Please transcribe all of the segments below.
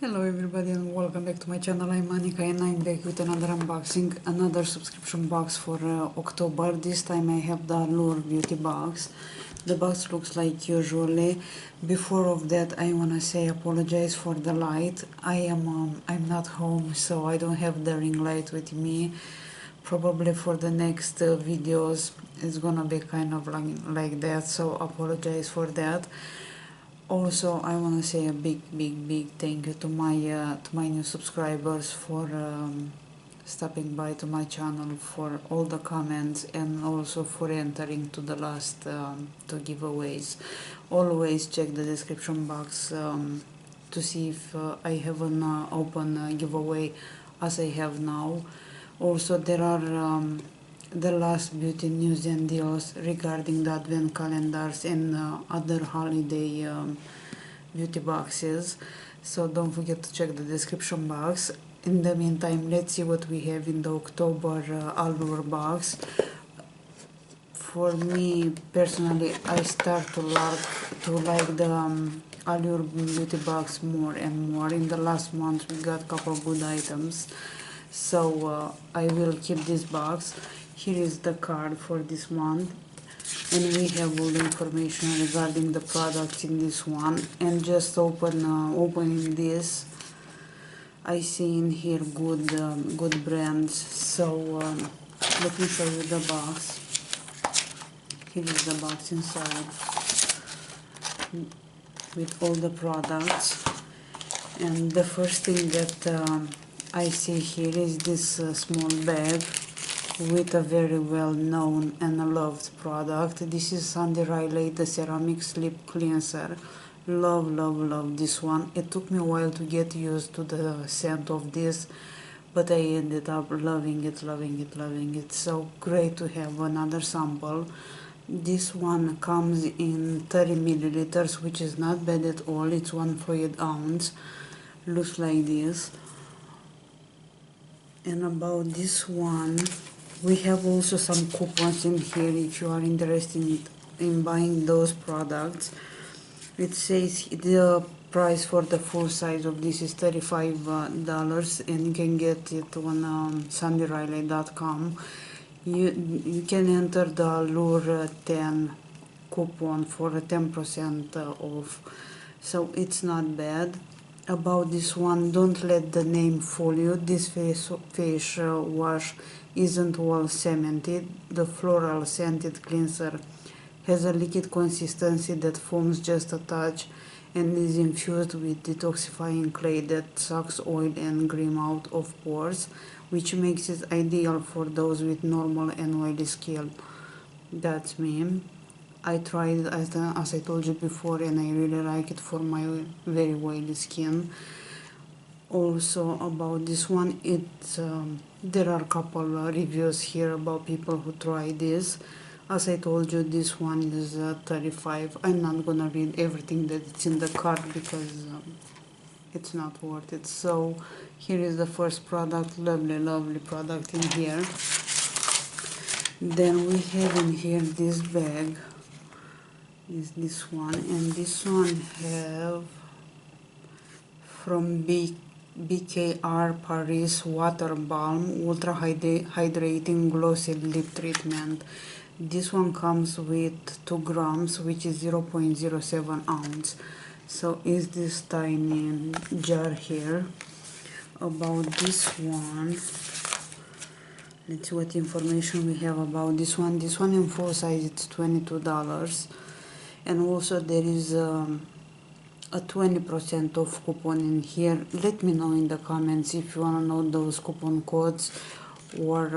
Hello everybody and welcome back to my channel. I'm Monica and I'm back with another unboxing, another subscription box for October. This time I have the Allure beauty box. The box looks like usually. Before of that I wanna say apologize for the light. I'm not home, so I don't have the ring light with me. Probably for the next videos it's gonna be kind of like that, so apologize for that. Also, I want to say a big thank you to my new subscribers for stopping by to my channel, for all the comments, and also for entering to the last two giveaways. Always check the description box to see if I have an open giveaway as I have now. Also, there are the last beauty news and deals regarding the advent calendars and other holiday beauty boxes, so don't forget to check the description box. In the meantime, let's see what we have in the October Allure box. For me personally, I start to like the Allure beauty box more and more. In the last month we got a couple good items, so I will keep this box. Here is the card for this month, and we have all the information regarding the products in this one. And just opening this, I see in here good brands. So let me show you the box. Here is the box inside with all the products. And the first thing that I see here is this small bag with a very well known and loved product. This is Sandy Riley, the ceramic slip cleanser. Love this one. It took me a while to get used to the scent of this, but I ended up loving it. So great to have another sample. This one comes in 30 milliliters, which is not bad at all. It's 1/4 ounce. Looks like this. And about this one, we have also some coupons in here if you are interested in buying those products. It says the price for the full size of this is $35, and you can get it on sandyriley.com. You can enter the Allure 10 coupon for a 10% off, so it's not bad. About this one, don't let the name fool you. This face wash isn't well cemented. The floral scented cleanser has a liquid consistency that foams just a touch and is infused with detoxifying clay that sucks oil and grime out of pores, which makes it ideal for those with normal and oily skin. That's me. I tried it as I told you before, and I really like it for my very oily skin. Also about this one, there are a couple reviews here about people who try this. As I told you, this one is 35. I'm not gonna read everything that's in the card because it's not worth it. So here is the first product. Lovely product in here. Then we have in here this bag, is this one, and this one have from BKR Paris Water Balm Ultra Hydrating Glossy Lip Treatment. This one comes with 2 grams, which is 0.07 ounce. So is this tiny jar here. About this one, let's see what information we have about this one. This one in full size it's $22, and also there is a 20% off coupon in here. Let me know in the comments if you want to know those coupon codes, or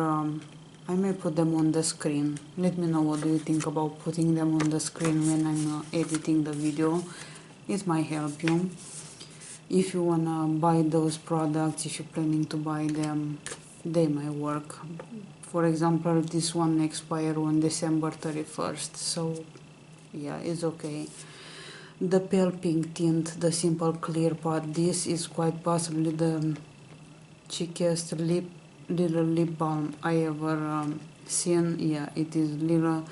I may put them on the screen. Let me know what do you think about putting them on the screen when I'm editing the video. It might help you. If you want to buy those products, if you're planning to buy them, they might work. For example, this one expires on December 31st, so yeah, it's okay. The pale pink tint, the simple clear pot, this is quite possibly the cheapest little lip balm I ever seen. Yeah, it is little.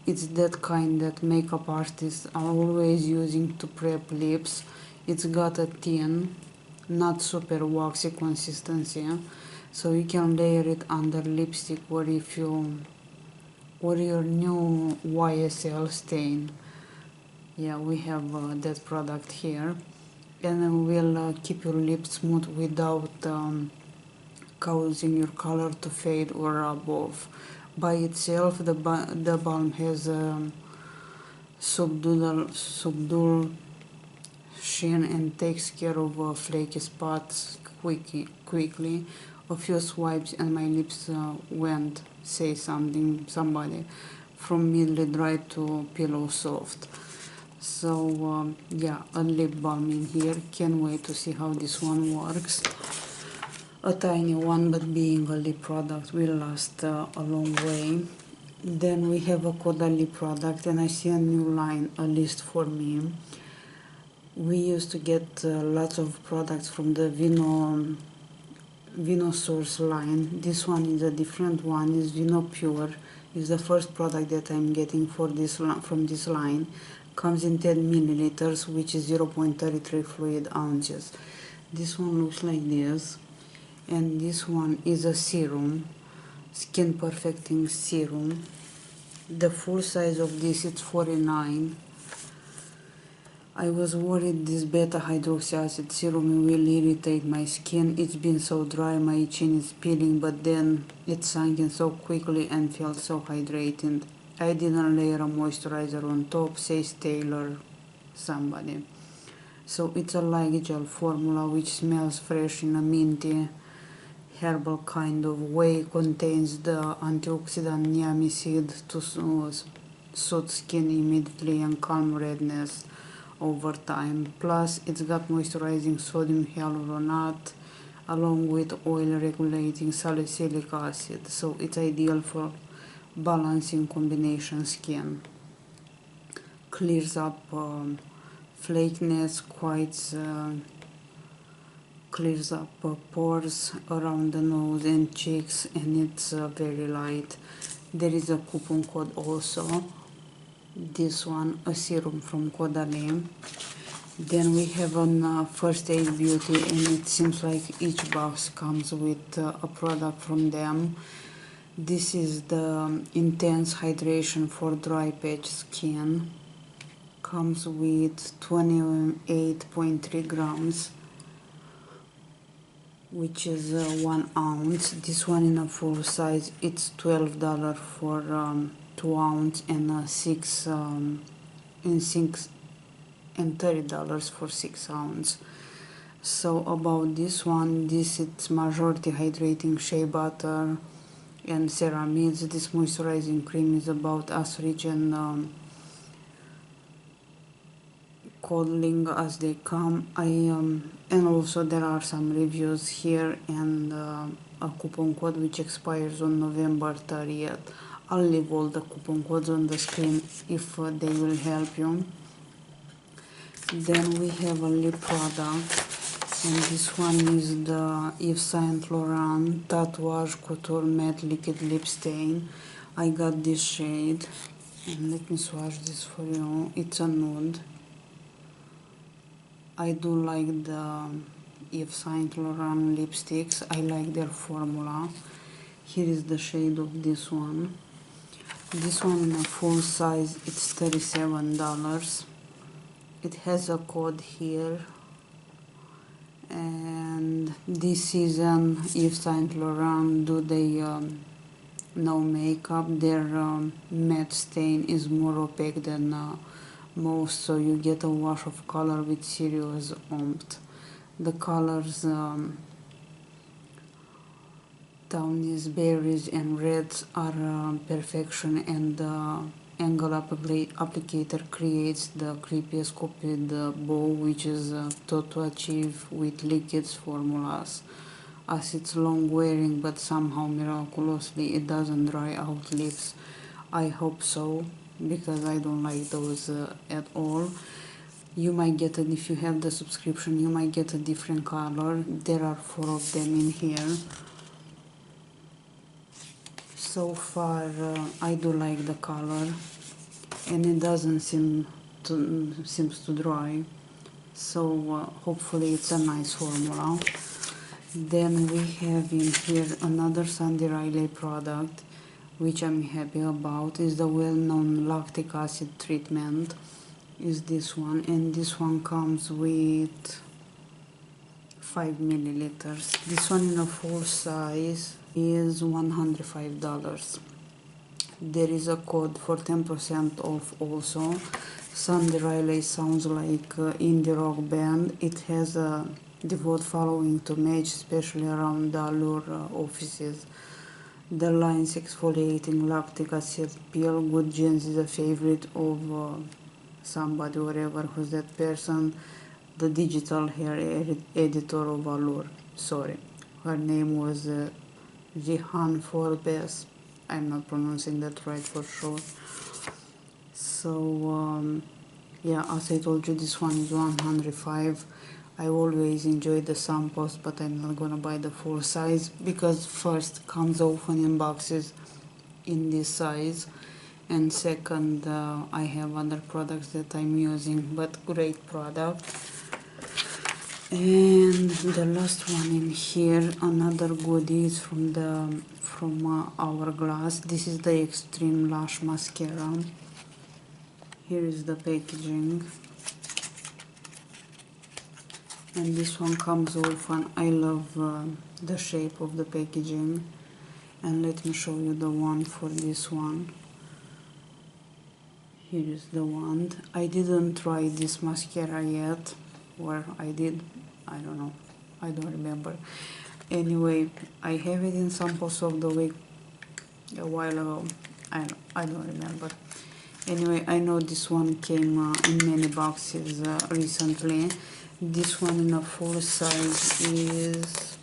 It's that kind that makeup artists are always using to prep lips. It's got a tin, not super waxy consistency, so you can layer it under lipstick, or if you or your new YSL stain. Yeah, we have that product here, and it will keep your lips smooth without causing your color to fade or above. By itself, the balm has subdual sheen and takes care of flaky spots quickly. A few swipes and my lips went say somebody from mildly dry to pillow soft. So yeah, a lip balm in here. Can't wait to see how this one works. A tiny one, but being a lip product will last a long way. Then we have a Caudalie product, and I see a new line, a list for me. We used to get lots of products from the Vino Source line. This one is a different one. Is Vino Pure. Is the first product that I'm getting for this from this line. Comes in 10 milliliters, which is 0.33 fluid ounces. This one looks like this, and this one is a serum, skin perfecting serum. The full size of this is 49. I was worried this beta hydroxy acid serum will irritate my skin. It's been so dry, my chin is peeling, but then it sank in so quickly and felt so hydrating. I didn't layer a moisturizer on top, says Taylor somebody. So it's a light gel formula which smells fresh in a minty herbal kind of way, contains the antioxidant niacin to soothe skin immediately and calm redness over time. Plus, it's got moisturizing sodium hyaluronate along with oil regulating salicylic acid, so it's ideal for balancing combination skin. Clears up flakiness, clears up pores around the nose and cheeks, and it's very light. There is a coupon code also. This one, a serum from Caudalie. Then we have on First Aid Beauty, and it seems like each box comes with a product from them. This is the Intense Hydration for Dry Patch Skin. Comes with 28.3 grams, which is 1 ounce. This one in a full size, it's $12 for 2 ounce, and $30 for 6 ounce. So about this one, it's majority hydrating shea butter and ceramides. This moisturizing cream is about as rich and coddling as they come. And also there are some reviews here, and a coupon code which expires on November 30th. I'll leave all the coupon codes on the screen if they will help you. Then we have a lip product, and this one is the Yves Saint Laurent Tatouage Couture Matte Liquid Lip Stain. I got this shade, and let me swatch this for you. It's a nude. I do like the Yves Saint Laurent lipsticks. I like their formula. Here is the shade of this one. This one in a full size, it's $37. It has a code here. And this season, Yves Saint Laurent, do they no makeup? Their matte stain is more opaque than most, so you get a wash of color with serious oomph. The colors tawnies, berries, and reds are perfection, and the angle applicator creates the creepiest cupid bow, which is thought to achieve with liquids formulas. As it's long wearing, but somehow miraculously it doesn't dry out lips. I hope so, because I don't like those at all. You might get it, if you have the subscription, you might get a different color. There are 4 of them in here. So far I do like the color, and it doesn't seems to dry. so hopefully it's a nice formula. Then we have in here another Sandy Riley product, which I'm happy about. Is the well-known lactic acid treatment, is this one, and this one comes with 5 milliliters. This one in a full size is $105. There is a code for 10% off also. Sandy Riley sounds like indie rock band. It has a devout following to match, especially around the Allure offices. The line's exfoliating lactic acid peel good genes is a favorite of somebody, wherever who's that person, the digital hair editor of Allure. Sorry, her name was Jihan Forbes. I'm not pronouncing that right for sure. So yeah, as I told you, this one is 105. I always enjoy the samples, but I'm not gonna buy the full size because first comes often in boxes in this size, and second I have other products that I'm using, but great product. And the last one in here, another goodies from Hourglass. This is the Extreme Lash Mascara. Here is the packaging, and this one comes off, and I love the shape of the packaging. And let me show you the one for this one. Here is the wand. I didn't try this mascara yet, or I did, I don't know, I don't remember. Anyway, I have it in samples of the week a while ago. I don't remember. Anyway, I know this one came in many boxes recently. This one in a full size is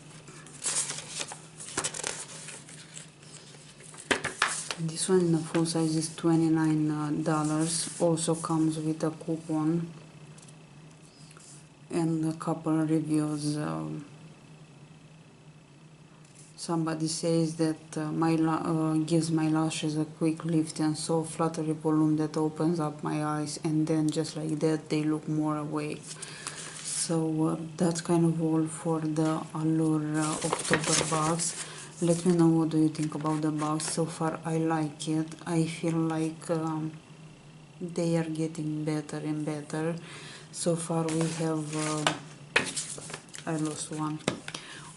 $29. Also comes with a coupon and a couple reviews. Somebody says that gives my lashes a quick lift and so fluttery volume that opens up my eyes, and then just like that they look more awake. So that's kind of all for the Allure October box. Let me know what do you think about the box. So far I like it. I feel like they are getting better and better. So far we have I lost one.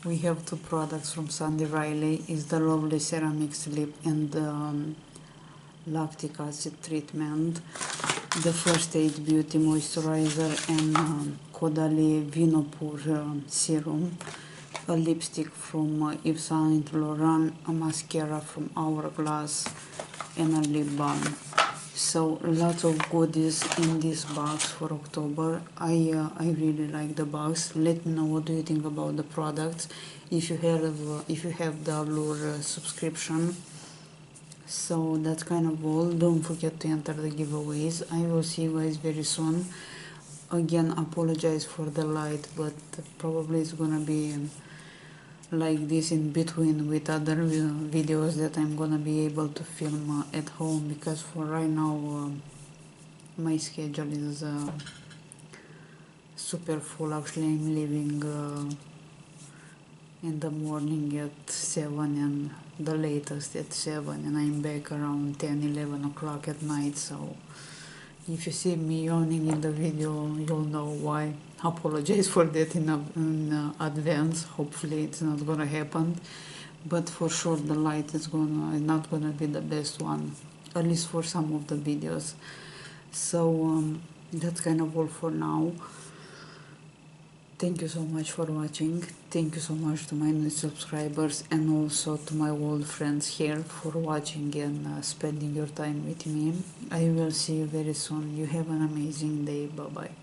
We have two products from Sandy Riley. Is the Lovely Ceramic Slip and the lactic acid treatment, the First Aid Beauty Moisturizer, and Caudalie Vinopur Serum, a lipstick from Yves Saint Laurent, a mascara from Hourglass, and a lip balm. So lots of goodies in this box for October. I really like the box. Let me know what do you think about the products. If you have the Allure subscription. So that's kind of all. Don't forget to enter the giveaways. I will see you guys very soon. Again, apologize for the light, but probably it's gonna be like this in between with other videos that I'm gonna be able to film at home, because for right now my schedule is super full. Actually, I'm leaving in the morning at 7 and the latest at 7, and I'm back around 10-11 o'clock at night. So if you see me yawning in the video, you'll know why. Apologize for that in advance. Hopefully it's not gonna happen, but for sure the light is not gonna be the best one, at least for some of the videos. So that's kind of all for now. Thank you so much for watching. Thank you so much to my new subscribers, and also to my old friends here for watching and spending your time with me. I will see you very soon. You have an amazing day. Bye bye.